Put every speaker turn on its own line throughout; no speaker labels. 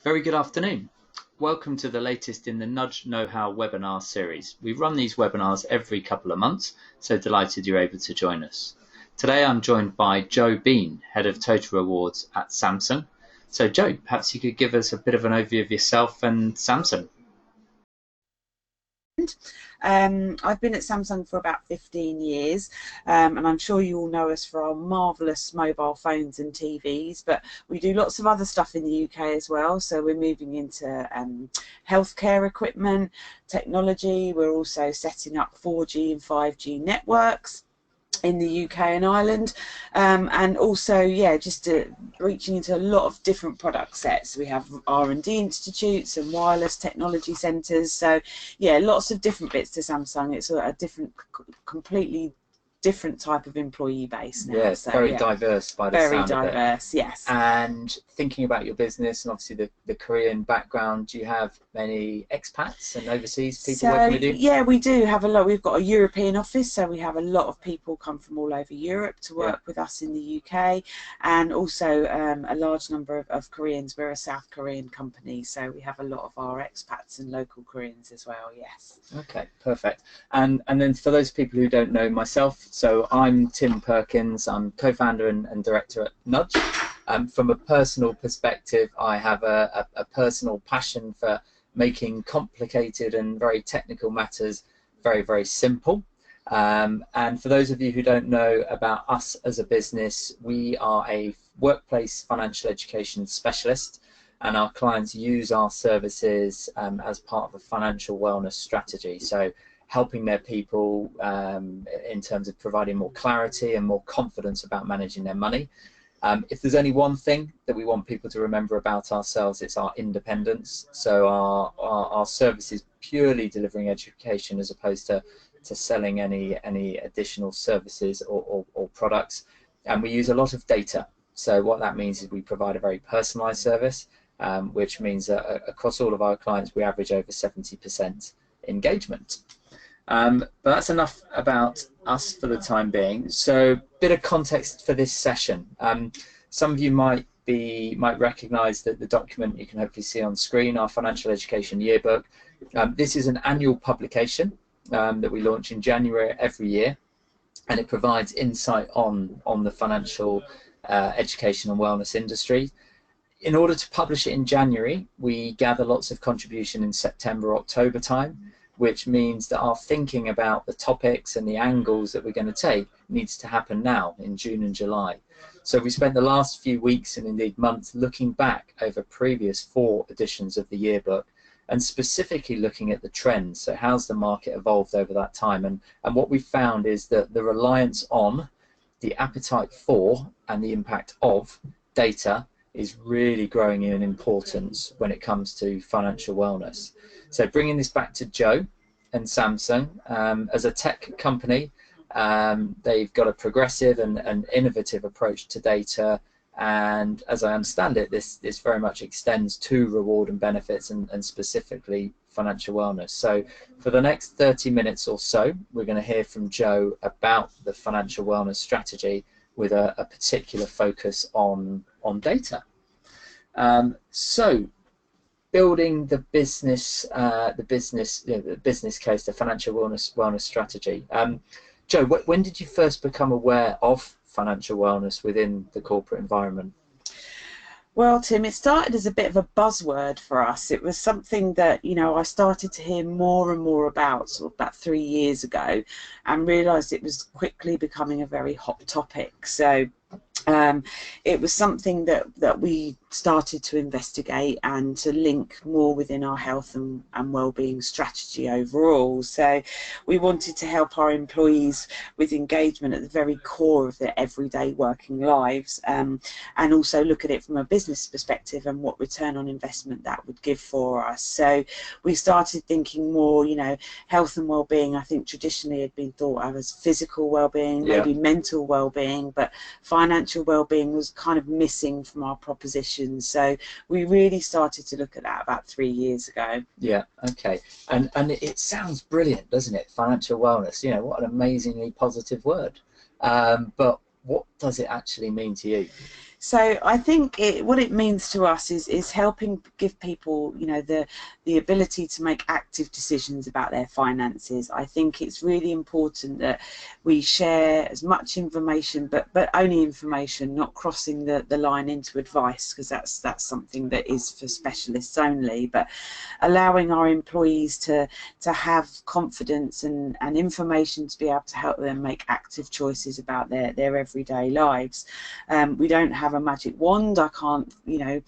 Very good afternoon. Welcome to the latest in the Nudge Know-How webinar series. We run these webinars every couple of months, so delighted you're able to join us. Today I'm joined by Joe Bean, Head of Total Rewards at Samsung. So Joe, perhaps you could give us a bit of an overview of yourself and Samsung.
I've been at Samsung for about 15 years, and I'm sure you all know us for our marvellous mobile phones and TVs, but we do lots of other stuff in the UK as well. So we're moving into healthcare equipment, technology. We're also setting up 4G and 5G networks in the UK and Ireland, and also just reaching into a lot of different product sets. We have R&D institutes and wireless technology centres, so yeah, lots of different bits to Samsung. It's a different, completely different type of employee base now.
Yeah, so, very diverse by the
very
sound
diverse,
of it.
yes.
And thinking about your business and obviously the Korean background, do you have many expats and overseas people working with you?
Yeah, we do have a lot. We've got a European office, so we have a lot of people come from all over Europe to work with us in the UK, and also a large number of Koreans. We're a South Korean company, so we have a lot of our expats and local Koreans as well, yes.
Okay, perfect. And then for those people who don't know myself, so I'm Tim Perkins. I'm co-founder and director at Nudge. From a personal perspective, I have a personal passion for making complicated and very technical matters very, very simple. And for those of you who don't know about us as a business, we are a workplace financial education specialist, and our clients use our services as part of a financial wellness strategy. So helping their people in terms of providing more clarity and more confidence about managing their money. If there's only one thing that we want people to remember about ourselves, it's our independence. So our service is purely delivering education as opposed to selling any additional services or products. And we use a lot of data. So what that means is we provide a very personalized service, which means that across all of our clients we average over 70% engagement. But that's enough about us for the time being. So a bit of context for this session. Some of you might recognize that the document you can hopefully see on screen, our financial education yearbook. This is an annual publication that we launch in January every year, and it provides insight on the financial education and wellness industry. In order to publish it in January, we gather lots of contribution in September, October time, which means that our thinking about the topics and the angles that we're going to take needs to happen now in June and July. So we spent the last few weeks and indeed months looking back over previous 4 editions of the yearbook and specifically looking at the trends. So how's the market evolved over that time? And what we found is that the reliance on, the appetite for, and the impact of data is really growing in importance when it comes to financial wellness. So bringing this back to Joe and Samsung, as a tech company, they've got a progressive and innovative approach to data, and as I understand it, this very much extends to reward and benefits and specifically financial wellness. So for the next 30 minutes or so, we're going to hear from Joe about the financial wellness strategy with a particular focus on data. So building the business case, the financial wellness strategy. Joe, when did you first become aware of financial wellness within the corporate environment?
Well, Tim, it started as a bit of a buzzword for us. It was something that, I started to hear more and more about sort of about 3 years ago, and realised it was quickly becoming a very hot topic. So it was something that we started to investigate and to link more within our health and wellbeing strategy overall. So we wanted to help our employees with engagement at the very core of their everyday working lives, and also look at it from a business perspective and what return on investment that would give for us. So we started thinking more, health and wellbeing, I think traditionally had been thought of as physical wellbeing, maybe mental wellbeing, but financial wellbeing was kind of missing from our proposition. So we really started to look at that about 3 years ago.
Yeah, okay. And it sounds brilliant, doesn't it? Financial wellness, what an amazingly positive word. But what does it actually mean to you?
So I think what it means to us is helping give people, you know, the ability to make active decisions about their finances. I think it's really important that we share as much information, but only information, not crossing the line into advice, because that's something that is for specialists only. But allowing our employees to have confidence and information to be able to help them make active choices about their everyday lives. We don't have a magic wand. I can't, you know,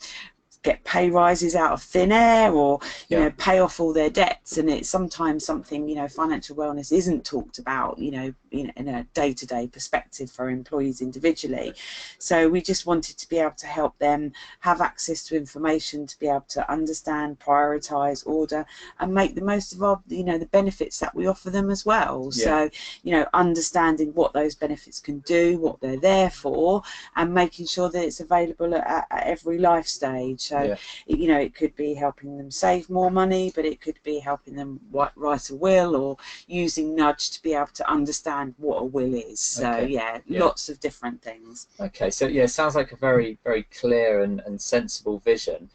get pay rises out of thin air, or you know, pay off all their debts. And it's sometimes something, you know, financial wellness isn't talked about, you know, in a day-to-day perspective for employees individually. So we just wanted to be able to help them have access to information, to be able to understand, prioritize, order, and make the most of our, you know, the benefits that we offer them as well. So, you know, understanding what those benefits can do, what they're there for, and making sure that it's available at every life stage. So, you know, it could be helping them save more money, but it could be helping them write a will, or using Nudge to be able to understand what a will is. So, lots of different things.
Okay, so yeah, it sounds like a very, very clear and sensible vision.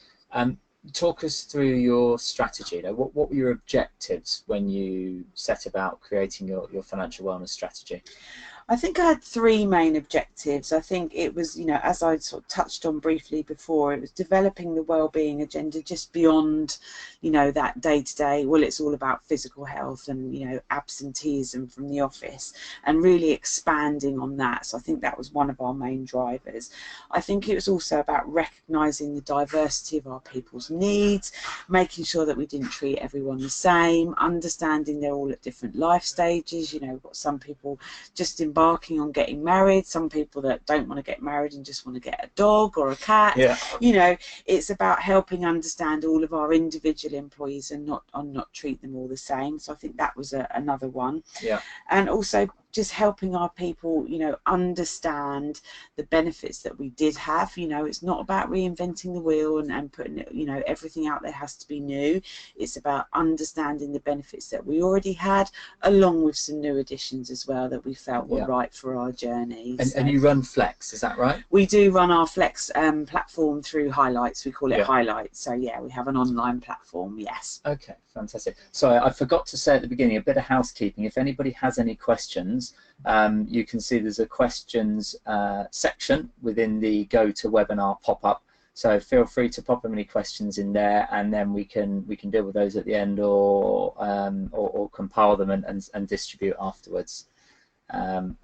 Talk us through your strategy. You know, what were your objectives when you set about creating your financial wellness strategy?
I think I had three main objectives. I think it was, you know, as I sort of touched on briefly before, it was developing the wellbeing agenda just beyond, you know, that day-to-day, well, it's all about physical health and, you know, absenteeism from the office, and really expanding on that. So I think that was one of our main drivers. I think it was also about recognising the diversity of our people's needs, making sure that we didn't treat everyone the same, understanding they're all at different life stages. You know, we've got some people just embarking on getting married, some people that don't want to get married and just want to get a dog or a cat. You know, it's about helping understand all of our individual employees and not treat them all the same. So I think that was another one. And also just helping our people, you know, understand the benefits that we did have. You know, it's not about reinventing the wheel and putting it, you know, everything out there has to be new. It's about understanding the benefits that we already had, along with some new additions as well that we felt were right for our journey.
And you run Flex, is that right?
We do run our Flex platform through Highlights. We call it Highlights. So yeah, we have an online platform. Yes.
Okay, fantastic. So I forgot to say at the beginning, a bit of housekeeping. If anybody has any questions, you can see there's a questions section within the Go to Webinar pop-up. So feel free to pop any questions in there, and then we can deal with those at the end, or compile them and distribute afterwards.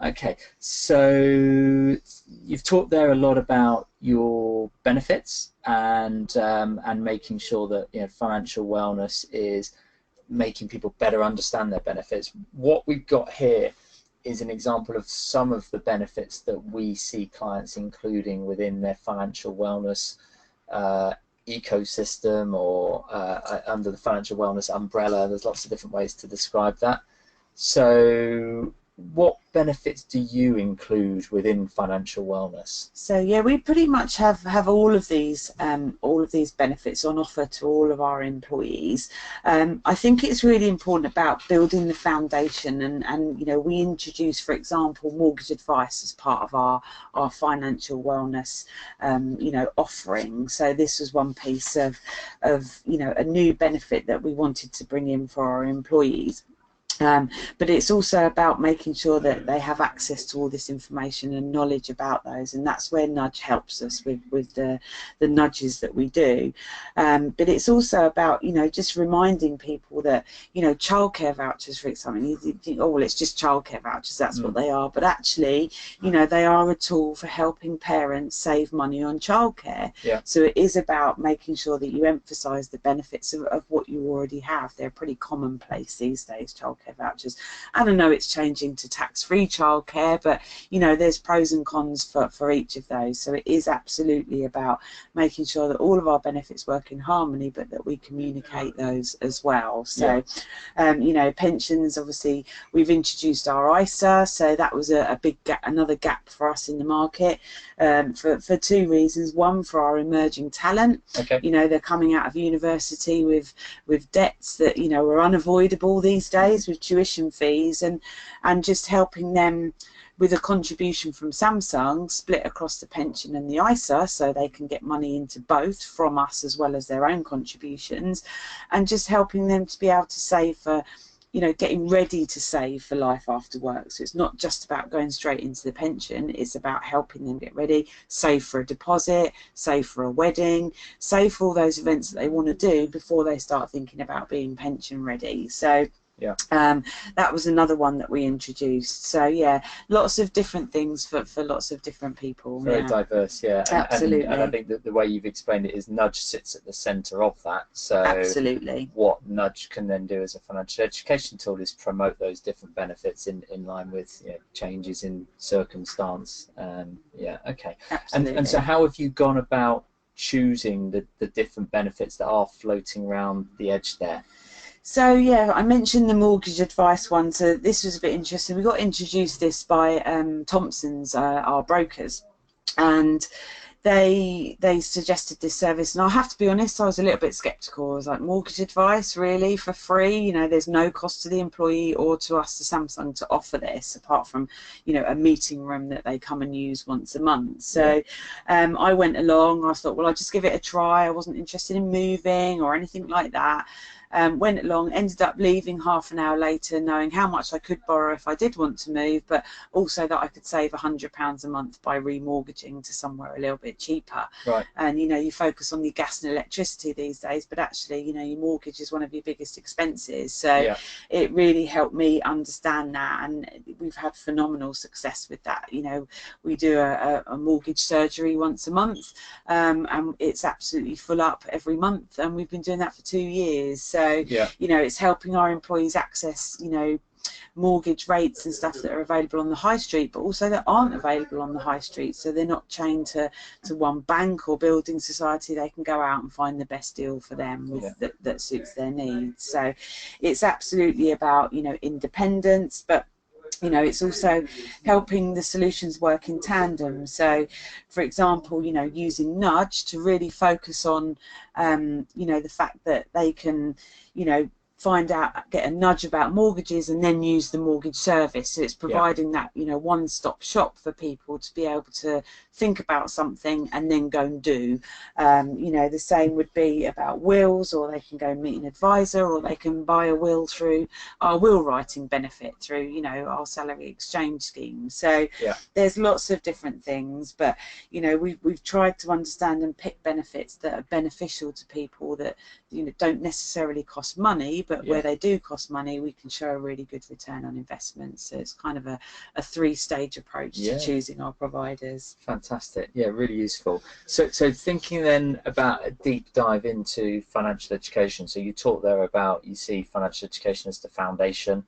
Okay, so you've talked there a lot about your benefits and making sure that, you know, financial wellness is making people better understand their benefits. What we've got here is an example of some of the benefits that we see clients including within their financial wellness ecosystem, or under the financial wellness umbrella. There's lots of different ways to describe that. So what benefits do you include within financial wellness?
So yeah, we pretty much have all of these benefits on offer to all of our employees. I think it's really important about building the foundation, and you know, we introduce, for example, mortgage advice as part of our financial wellness you know, offering. So this was one piece of you know, a new benefit that we wanted to bring in for our employees. But it's also about making sure that they have access to all this information and knowledge about those, and that's where Nudge helps us with the nudges that we do. But it's also about, you know, just reminding people that, you know, childcare vouchers, for example, you think, oh well, it's just childcare vouchers, that's what they are, but actually, you know, they are a tool for helping parents save money on childcare. So it is about making sure that you emphasise the benefits of what you already have. They're pretty commonplace these days, childcare vouchers, and I know it's changing to tax-free childcare, but you know, there's pros and cons for each of those. So it is absolutely about making sure that all of our benefits work in harmony, but that we communicate those as well. So you know, pensions, obviously we've introduced our ISA, so that was a big gap, another gap for us in the market, for two reasons. One, for our emerging talent. You know, they're coming out of university with debts that, you know, are unavoidable these days, with tuition fees, and just helping them with a contribution from Samsung split across the pension and the ISA, so they can get money into both from us as well as their own contributions, and just helping them to be able to save for, you know, getting ready to save for life after work. So it's not just about going straight into the pension, it's about helping them get ready, save for a deposit, save for a wedding, save for all those events that they want to do before they start thinking about being pension ready. So
yeah.
That was another one that we introduced. So yeah, lots of different things for lots of different people.
Very diverse, yeah.
Absolutely.
And I think that the way you've explained it is Nudge sits at the centre of that. So
absolutely,
what Nudge can then do as a financial education tool is promote those different benefits in line with, you know, changes in circumstance. Yeah, okay.
Absolutely.
And so how have you gone about choosing the different benefits that are floating around the edge there?
So yeah, I mentioned the mortgage advice one. So this was a bit interesting. We got introduced this by Thompson's, our brokers, and they suggested this service. And I have to be honest, I was a little bit sceptical. I was like, mortgage advice really for free? You know, there's no cost to the employee or to us, to Samsung, to offer this apart from, you know, a meeting room that they come and use once a month. So I went along. I thought, well, I'll just give it a try. I wasn't interested in moving or anything like that. Went along, ended up leaving half an hour later knowing how much I could borrow if I did want to move, but also that I could save £100 a month by remortgaging to somewhere a little bit cheaper.
Right.
And you know, you focus on your gas and electricity these days, but actually, you know, your mortgage is one of your biggest expenses. So it really helped me understand that, and we've had phenomenal success with that. You know, we do a mortgage surgery once a month, and it's absolutely full up every month, and we've been doing that for 2 years. So you know, it's helping our employees access, you know, mortgage rates and stuff that are available on the high street, but also that aren't available on the high street. So they're not chained to one bank or building society. They can go out and find the best deal for them with, that suits their needs. So it's absolutely about, you know, independence, but you know, it's also helping the solutions work in tandem. So, for example, you know, using Nudge to really focus on, you know, the fact that they can, you know, find out, get a nudge about mortgages and then use the mortgage service. So it's providing that, you know, one-stop shop for people to be able to think about something and then go and do. You know, the same would be about wills, or they can go and meet an advisor, or they can buy a will through our will writing benefit through, you know, our salary exchange scheme. So there's lots of different things, but you know, we've tried to understand and pick benefits that are beneficial to people that, you know, don't necessarily cost money, but where they do cost money, we can show a really good return on investment. So it's kind of a three-stage approach to choosing our providers.
Fantastic. Yeah, really useful. So thinking then about a deep dive into financial education. So you talked there about, you see financial education as the foundation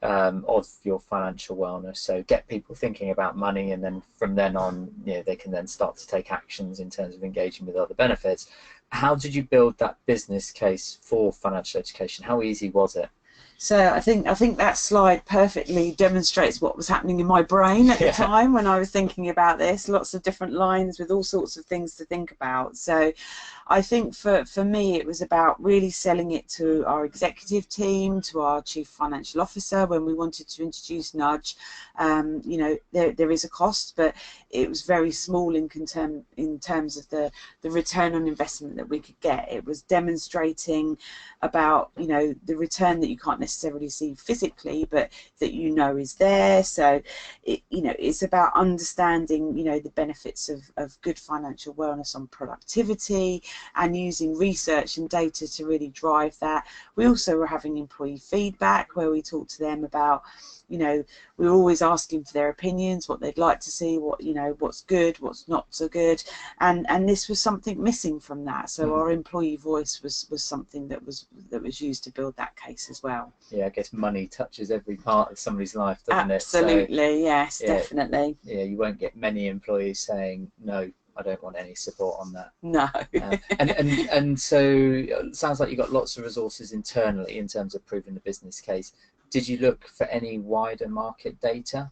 of your financial wellness. So get people thinking about money, and then from then on, you know, they can then start to take actions in terms of engaging with other benefits. How did you build that business case for financial education? How easy was it?
So I think that slide perfectly demonstrates what was happening in my brain at the time when I was thinking about this. Lots of different lines with all sorts of things to think about. So I think for me it was about really selling it to our executive team, to our chief financial officer when we wanted to introduce Nudge. You know, there is a cost, but it was very small in terms of the return on investment that we could get. It was demonstrating about, you know, the return that you can't necessarily see physically, but that you know is there. So you know, it's about understanding, you know, the benefits of good financial wellness on productivity, and using research and data to really drive that. We also were having employee feedback where we talked to them about, you know, we were always asking for their opinions, what they'd like to see, what, you know, what's good, what's not so good, and this was something missing from that. So our employee voice was something that was used to build that case as well.
Yeah, I guess money touches every part of somebody's life, doesn't it?
Absolutely, yes, definitely.
Yeah, you won't get many employees saying no, I don't want any support on that.
No.
And so it sounds like you got lots of resources internally in terms of proving the business case. Did you look for any wider market data?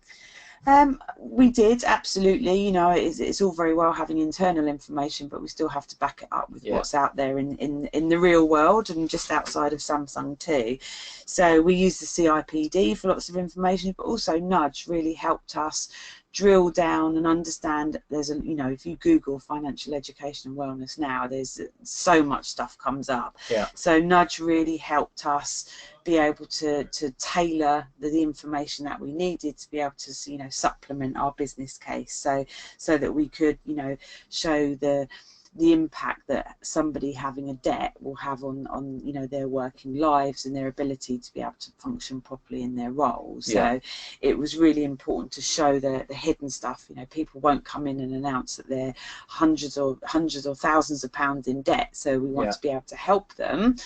We did, absolutely. You know, it's all very well having internal information, but we still have to back it up with what's out there in the real world and just outside of Samsung too. So we use the CIPD for lots of information, but also Nudge really helped us drill down and understand. There's a, you know, if you Google financial education and wellness now, there's so much stuff comes up. So Nudge really helped us be able to tailor the information that we needed to be able to, you know, supplement our business case, so that we could, you know, show the impact that somebody having a debt will have on you know, their working lives and their ability to be able to function properly in their roles. So it was really important to show the hidden stuff. You know, people won't come in and announce that they're hundreds or thousands of pounds in debt, so we want to be able to help them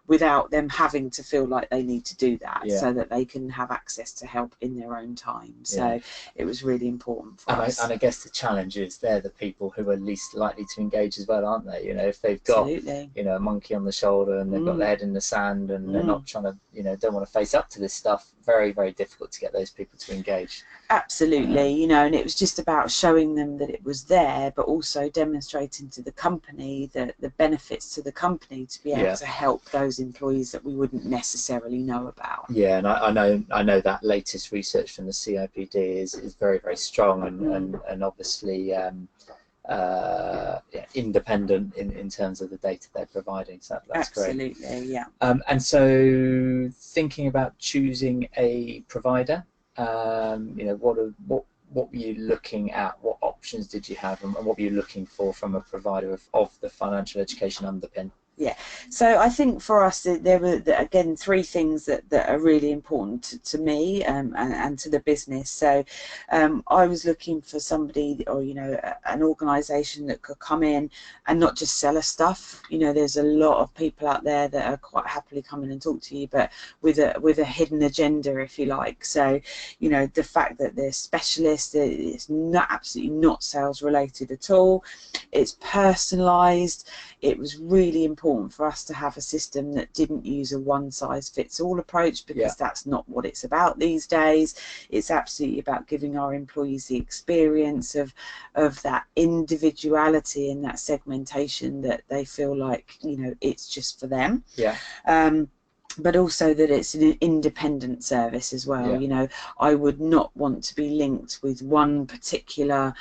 without them having to feel like they need to do that, so that they can have access to help in their own time. So it was really important for us.
And I guess the challenge is they're the people who are least likely to engage as well, aren't they? You know, if they've got, you know, a monkey on the shoulder and they've got their head in the sand and they're not trying to, you know, don't want to face up to this stuff, very, very difficult to get those people to engage.
Absolutely, you know, and it was just about showing them that it was there, but also demonstrating to the company the benefits to the company to be able to help those employees that we wouldn't necessarily know about.
Yeah, and I know that latest research from the CIPD is very, very strong and obviously independent in terms of the data they're providing. So that's
absolutely
great.
Absolutely, yeah.
And so thinking about choosing a provider, you know, what were you looking at? What options did you have, and what were you looking for from a provider of the financial education underpin?
Yeah, so I think for us there were, again, three things that are really important to me and to the business. So I was looking for somebody, or, you know, an organisation that could come in and not just sell us stuff. You know, there's a lot of people out there that are quite happily coming and talk to you, but with a hidden agenda, if you like. So, you know, the fact that they're specialists, it's not absolutely not sales related at all. It's personalised. It was really important for us to have a system that didn't use a one-size-fits-all approach, because that's not what it's about these days. It's absolutely about giving our employees the experience of that individuality and that segmentation, that they feel like, you know, it's just for them. But also that it's an independent service as well. You know, I would not want to be linked with one particular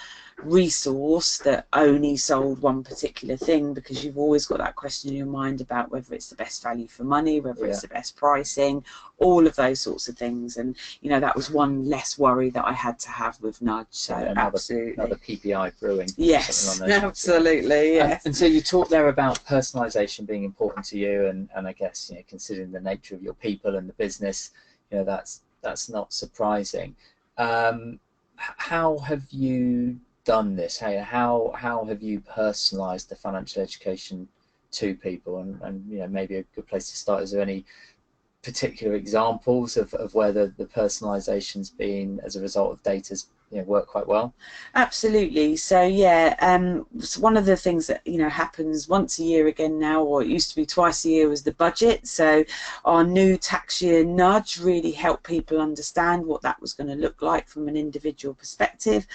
resource that only sold one particular thing, because you've always got that question in your mind about whether it's the best value for money, whether it's the best pricing, all of those sorts of things. And, you know, that was one less worry that I had to have with Nudge. So absolutely.
Another PPI brewing.
Yes, absolutely. Yes.
And so you talked there about personalisation being important to you, and I guess, you know, considering the nature of your people and the business, you know, that's not surprising. How have you done this? How have you personalised the financial education to people? And you know, maybe a good place to start, is there any particular examples of where the personalisation's been as a result of data's, you know, work quite well?
Absolutely. So yeah, so one of the things that, you know, happens once a year again now, or it used to be twice a year, was the budget. So our new tax year Nudge really helped people understand what that was going to look like from an individual perspective,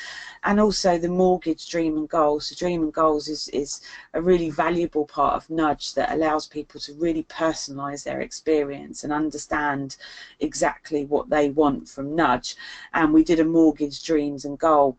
and also the mortgage dream and goals. So dream and goals is a really valuable part of Nudge that allows people to really personalise their experience and understand exactly what they want from Nudge. And we did a mortgage dreams and goal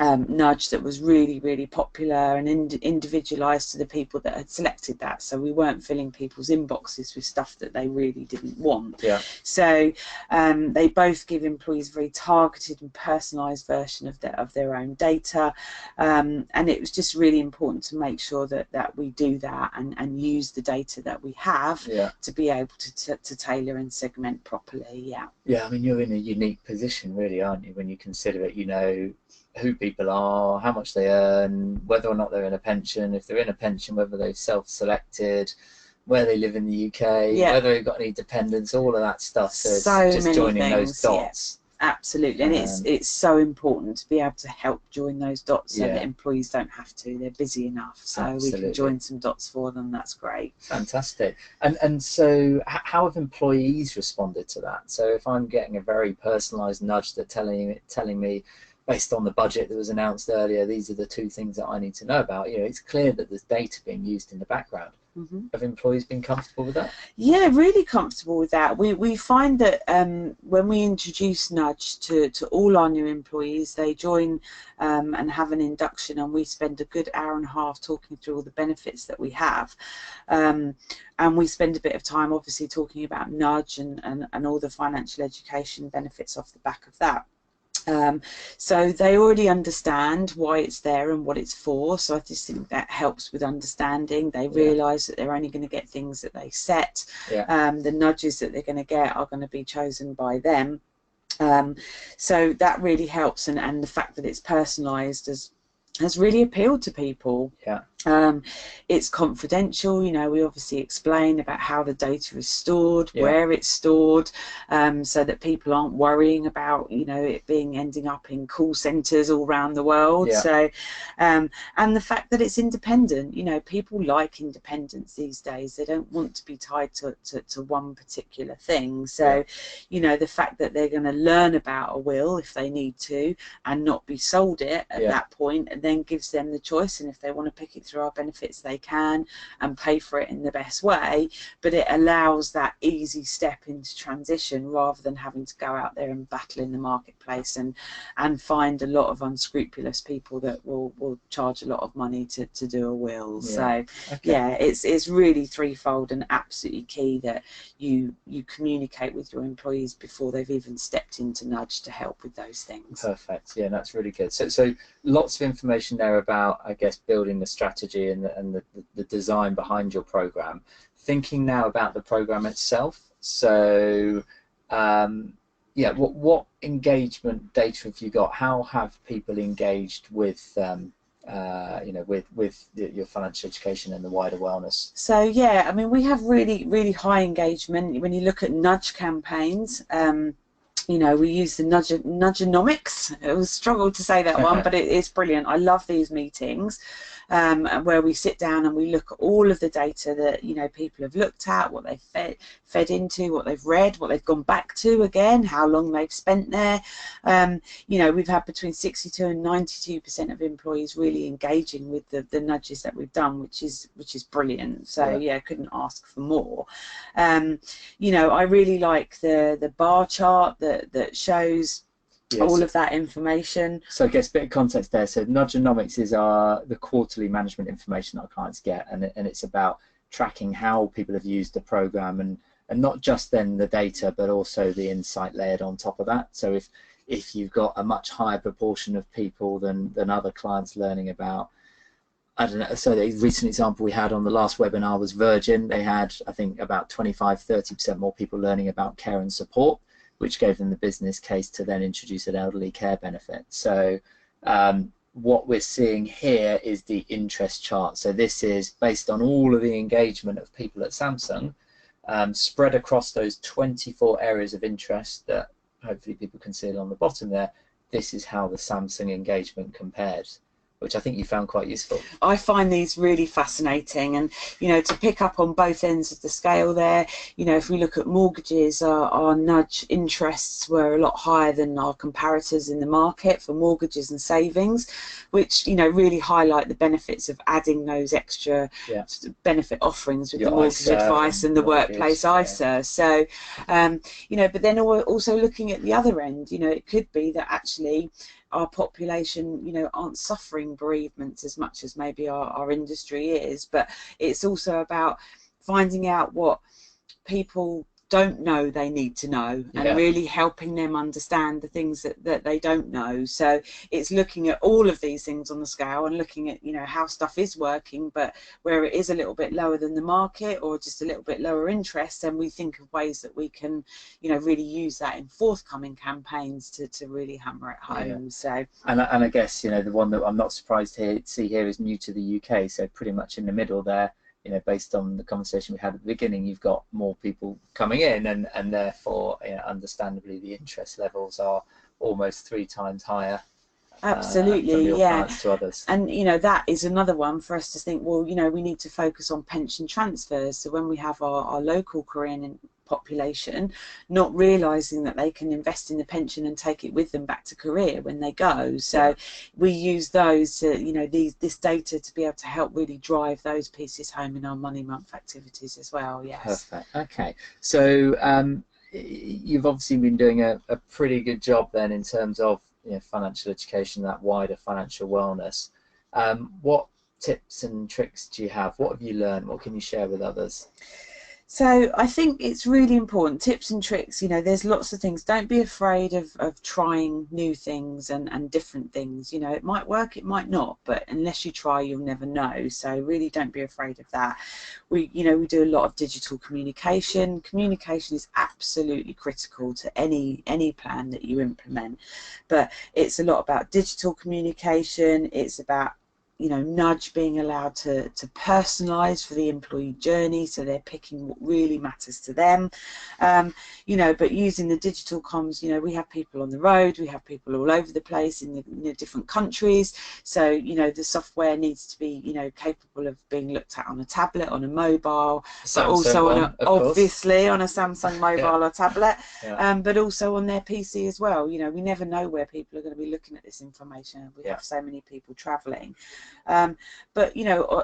Nudge that was really, really popular and individualised to the people that had selected that. So we weren't filling people's inboxes with stuff that they really didn't want. So they both give employees a very targeted and personalised version of their own data, and it was just really important to make sure that we do that and use the data that we have to be able to tailor and segment properly.
I mean, you're in a unique position, really, aren't you, when you consider it? You know who people are, how much they earn, whether or not they're in a pension, if they're in a pension, whether they've self-selected, where they live in the UK, whether they've got any dependents, all of that stuff. So it's just joining those dots.
Absolutely, and it's so important to be able to help join those dots so
Yeah.
that employees don't have to. They're busy enough, so
Absolutely.
we can join some dots for them. That's great.
Fantastic. And so how have employees responded to that? So if I'm getting a very personalized nudge that telling me based on the budget that was announced earlier, these are the 2 things that I need to know about, you know, it's clear that there's data being used in the background. Have employees been comfortable with that?
Yeah, really comfortable with that. We find that when we introduce Nudge to all our new employees, they join and have an induction, and we spend a good hour and a half talking through all the benefits that we have. And we spend a bit of time obviously talking about Nudge and all the financial education benefits off the back of that. So they already understand why it's there and what it's for, so I just think that helps with understanding. They realise that they're only going to get things that they set. The nudges that they're going to get are going to be chosen by them. So that really helps, and the fact that it's personalised has really appealed to people. It's confidential, you know, we obviously explain about how the data is stored, where it's stored, so that people aren't worrying about, you know, it ending up in call centres all around the world. So and the fact that it's independent, you know, people like independence these days. They don't want to be tied to one particular thing. So you know, the fact that they're going to learn about a will if they need to and not be sold it at that point, and then gives them the choice, and if they want to pick it through our benefits they can and pay for it in the best way, but it allows that easy step into transition rather than having to go out there and battle in the marketplace and find a lot of unscrupulous people that will charge a lot of money to do a will. So it's really threefold, and absolutely key that you communicate with your employees before they've even stepped into Nudge to help with those things.
Perfect. Yeah, that's really good. So lots of information there about, I guess, building the strategy and the design behind your program. Thinking now about the program itself. So what engagement data have you got? How have people engaged with you know, with your financial education and the wider wellness? So
yeah, I mean, we have really high engagement. When you look at nudge campaigns, you know, we use the Nudgenomics. It was struggle to say that one, but it's brilliant. I love these meetings where we sit down and we look at all of the data that, you know, people have looked at, what they've fed into, what they've read, what they've gone back to again, how long they've spent there. You know, we've had between 62 and 92% of employees really engaging with the nudges that we've done, which is brilliant. So yeah, couldn't ask for more. You know, I really like the bar chart that shows all of that information.
So I guess a bit of context there. So Nudgenomics is the quarterly management information our clients get, and it's about tracking how people have used the program, and not just then the data, but also the insight layered on top of that. So if you've got a much higher proportion of people than other clients learning about, I don't know, so the recent example we had on the last webinar was Virgin. They had, I think, about 25–30% more people learning about care and support, which gave them the business case to then introduce an elderly care benefit. So what we're seeing here is the interest chart. So this is based on all of the engagement of people at Samsung, spread across those 24 areas of interest that hopefully people can see it on the bottom there. This is how the Samsung engagement compared, which I think you found quite useful.
I find these really fascinating, and you know, to pick up on both ends of the scale there, you know, if we look at mortgages, our nudge interests were a lot higher than our comparators in the market for mortgages and savings, which, you know, really highlight the benefits of adding those extra benefit offerings with your the mortgage advice and the workplace ISA. So you know, but then we're also looking at the other end. You know, it could be that actually our population, you know, aren't suffering bereavements as much as maybe our industry is, but it's also about finding out what people don't know they need to know, and really helping them understand the things that they don't know. So it's looking at all of these things on the scale and looking at, you know, how stuff is working, but where it is a little bit lower than the market or just a little bit lower interest, then we think of ways that we can, you know, really use that in forthcoming campaigns to really hammer it home. So
and I guess, you know, the one that I'm not surprised to see here is new to the UK, so pretty much in the middle there. based on the conversation we had at the beginning, you've got more people coming in, and therefore, understandably, the interest levels are almost 3 times higher from
Absolutely,
your
yeah.
clients to others.
And that is another one for us to think, well, we need to focus on pension transfers. So when we have our local Korean population not realizing that they can invest in the pension and take it with them back to Korea when they go, so we use those to this data to be able to help really drive those pieces home in our money month activities as well. Yes.
Perfect. Okay, so you've obviously been doing a pretty good job then in terms of financial education, that wider financial wellness. What tips and tricks do you have? What have you learned? What can you share with others?
So I think it's really important, tips and tricks, there's lots of things. Don't be afraid of trying new things and different things. It might work, it might not, but unless you try, you'll never know. So really don't be afraid of that. We do a lot of digital communication. Communication is absolutely critical to any plan that you implement. But it's a lot about digital communication. It's about Nudge being allowed to personalise for the employee journey, so they're picking what really matters to them. But using the digital comms, we have people on the road, we have people all over the place in the different countries. So the software needs to be capable of being looked at on a tablet, on a mobile, but also obviously on a Samsung mobile or tablet, but also on their PC as well. We never know where people are going to be looking at this information. We have so many people travelling. But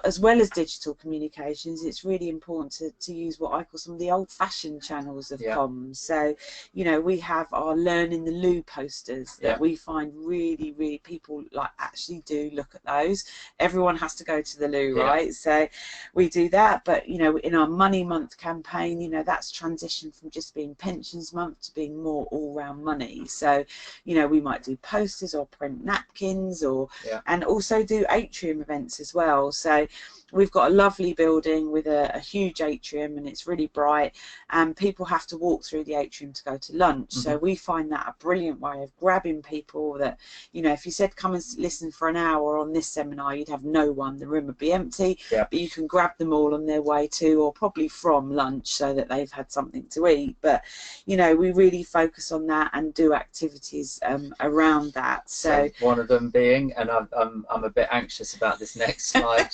as well as digital communications, it's really important to use what I call some of the old-fashioned channels of comms. So we have our Learn in the Loo posters that we find really people actually do look at those. Everyone has to go to the loo, right? So we do that. But in our Money Month campaign, that's transitioned from just being Pensions Month to being more all-round money. So we might do posters or print napkins, or and also do atrium events as well. So we've got a lovely building with a huge atrium, and it's really bright, and people have to walk through the atrium to go to lunch. So we find that a brilliant way of grabbing people that, if you said come and listen for an hour on this seminar, you'd have no one, the room would be empty, but you can grab them all on their way to, or probably from lunch, so that they've had something to eat. But we really focus on that and do activities around that. So
one of them being, and I'm a bit anxious about this next slide.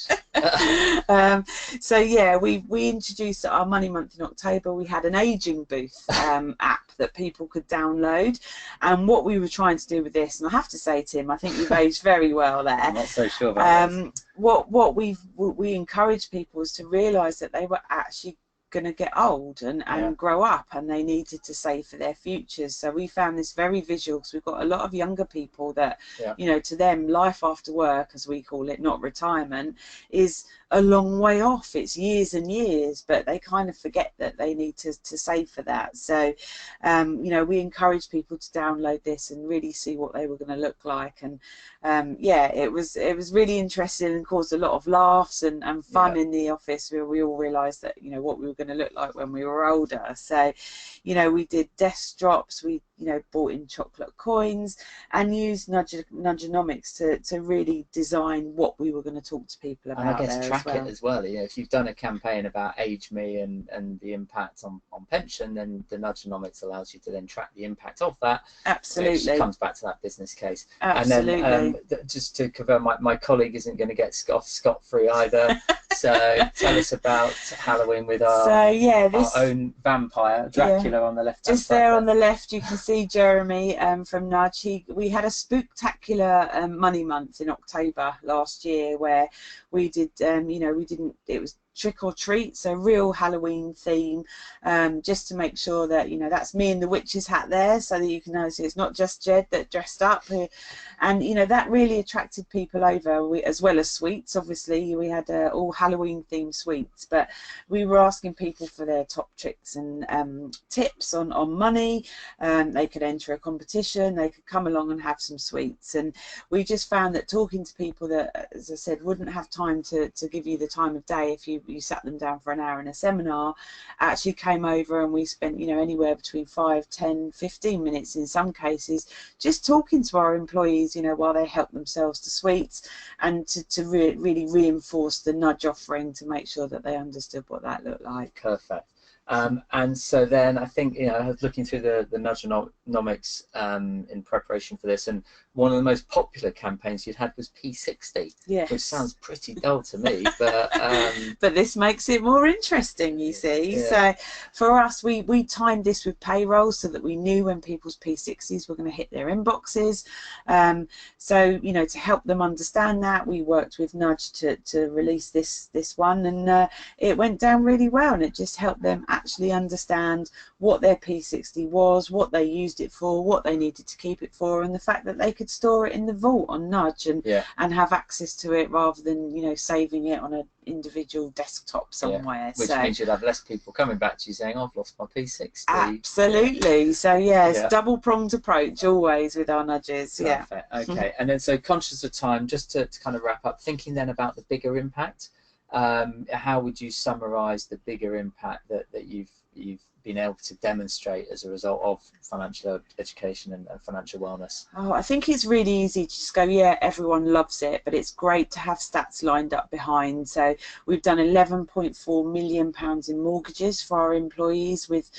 So yeah, we introduced our Money Month in October. We had an aging booth app that people could download, and what we were trying to do with this, and I have to say, Tim, I think you've aged very well there.
I'm not so sure about this.
What we encouraged people was to realise that they were actually going to get old and grow up, and they needed to save for their futures. So we found this very visual, because we've got a lot of younger people that to them life after work, as we call it, not retirement, is a long way off. It's years and years, but they kind of forget that they need to save for that. So we encourage people to download this and really see what they were going to look like. And it was really interesting and caused a lot of laughs and fun in the office, where we all realized that what we were going to look like when we were older. So we did desk drops, we bought in chocolate coins, and used Nudgenomics to really design what we were going to talk to people about.
And I guess track
it
as well. If you've done a campaign about Age Me and the impact on pension, then the Nudgenomics allows you to then track the impact of that.
Absolutely.
Which comes back to that business case.
Absolutely.
And then just to confirm, my colleague isn't going to get scot-free either. So tell us about Halloween with our own vampire, Dracula, on the left.
Just there on the left, you can see Jeremy from Nudge. We had a spooktacular Money Month in October last year, where we did, it was trick or treat, so real Halloween theme, just to make sure that that's me in the witch's hat there, so that you can know it's not just Jed that dressed up. And that really attracted people over, as well as sweets. Obviously we had all Halloween themed sweets, but we were asking people for their top tricks and tips on money. They could enter a competition, they could come along and have some sweets, and we just found that talking to people that, as I said, wouldn't have time to give you the time of day if you sat them down for an hour in a seminar, actually came over, and we spent anywhere between 5, 10, 15 minutes in some cases just talking to our employees, while they help themselves to sweets, and to really reinforce the Nudge offering to make sure that they understood what that looked like.
Perfect. And so then I think, you know, I was looking through the Nudgenomics in preparation for this, and one of the most popular campaigns you'd had was P60,
yes.
which sounds pretty dull to me, but
but this makes it more interesting, you see.
Yeah.
So for us, we timed this with payroll so that we knew when people's P60s were going to hit their inboxes. So, you know, to help them understand that, we worked with Nudge to release this one, and it went down really well, and it just helped them actually understand what their P60 was, what they used it for, what they needed to keep it for, and the fact that they could store it in the vault on Nudge and have access to it rather than, you know, saving it on an individual desktop somewhere.
Which means you'd have less people coming back to you saying, I've lost my P60.
Absolutely. So it's double-pronged approach always with our nudges.
Perfect. Okay. And then, so conscious of time, just to kind of wrap up, thinking then about the bigger impact, how would you summarize the bigger impact that you've been able to demonstrate as a result of financial education and financial wellness?
Oh, I think it's really easy to just go, yeah, everyone loves it, but it's great to have stats lined up behind. So we've done £11.4 million in mortgages for our employees with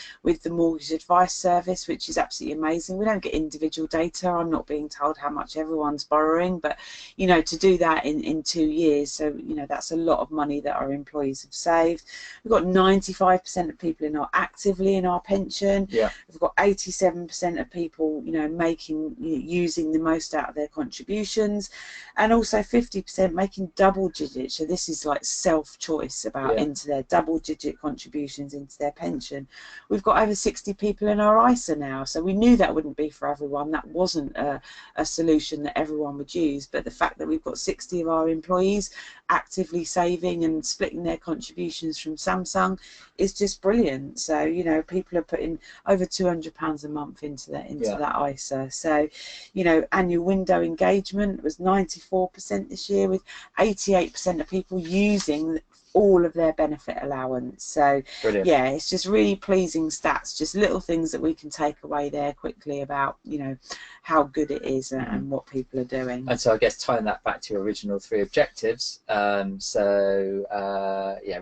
the mortgage advice service, which is absolutely amazing. We don't get individual data. I'm not being told how much everyone's borrowing, but, you know, to do that in 2 years, so, you know, that's a lot of money that our employees have saved. We've got 95% of people actively in our pension. We've got 87% of people, you know, using the most out of their contributions, and also 50% making double digits. So this is like self-choice about into their double-digit contributions into their pension. We've got over 60 people in our ISA now, so we knew that wouldn't be for everyone. That wasn't a solution that everyone would use, but the fact that we've got 60 of our employees actively saving and splitting their contributions from Samsung is just brilliant. So, you know, people are putting over £200 a month into that ISA. So, you know, annual window engagement was 94% this year, with 88% of people using all of their benefit allowance. So
brilliant.
Yeah, it's just really pleasing stats, just little things that we can take away there quickly about, you know, how good it is and what people are doing.
And so I guess tying that back to your original 3 objectives,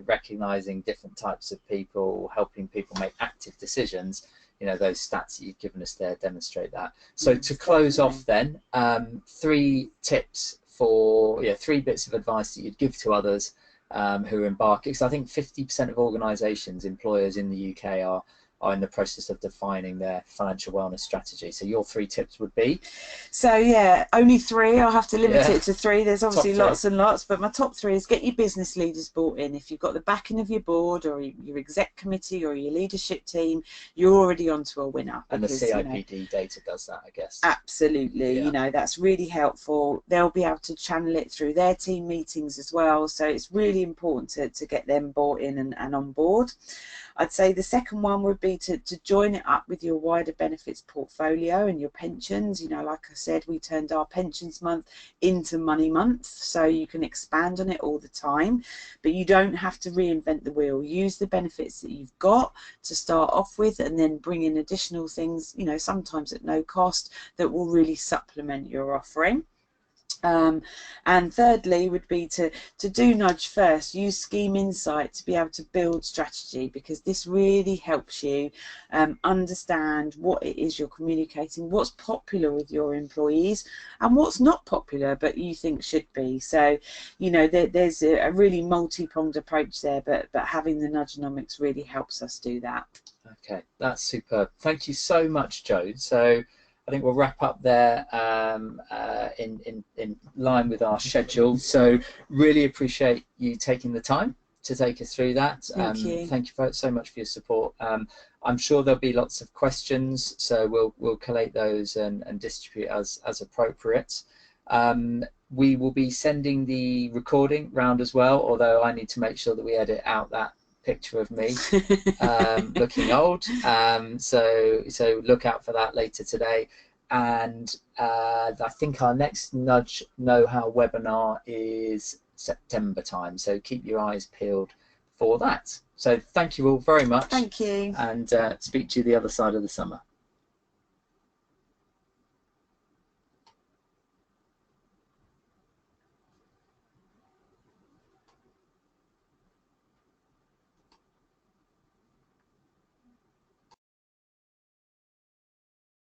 recognizing different types of people, helping people make active decisions, you know, those stats that you've given us there demonstrate that. So to close off then, 3 tips for 3 bits of advice that you'd give to others who are embarking, because I think 50% of organisations, employers in the UK are in the process of defining their financial wellness strategy. So your 3 tips would be?
So yeah, only 3. I'll have to limit it to 3. There's obviously lots and lots, but my top 3 is get your business leaders bought in. If you've got the backing of your board or your exec committee or your leadership team, you're already onto a winner.
And the CIPD data does that, I guess.
Absolutely. You know, that's really helpful. They'll be able to channel it through their team meetings as well. So it's really important to get them bought in and on board. I'd say the second one would be to join it up with your wider benefits portfolio and your pensions. You know, like I said, we turned our pensions month into money month, so you can expand on it all the time, but you don't have to reinvent the wheel. Use the benefits that you've got to start off with, and then bring in additional things, you know, sometimes at no cost, that will really supplement your offering. And thirdly would be to do Nudge first. Use Scheme Insight to be able to build strategy, because this really helps you understand what it is you're communicating, what's popular with your employees and what's not popular but you think should be. So, you know, there's a really multi-pronged approach there, but having the Nudgenomics really helps us do that.
Okay, that's superb. Thank you so much, Joe. So I think we'll wrap up there in line with our schedule. So really appreciate you taking the time to take us through that.
Thank you.
Thank you so much for your support. I'm sure there'll be lots of questions, so we'll collate those and distribute as appropriate. We will be sending the recording round as well, although I need to make sure that we edit out that picture of me looking old, so look out for that later today. And I think our next Nudge Know-How webinar is September time, so keep your eyes peeled for that. So thank you all very much.
Thank you,
and speak to you the other side of the summer.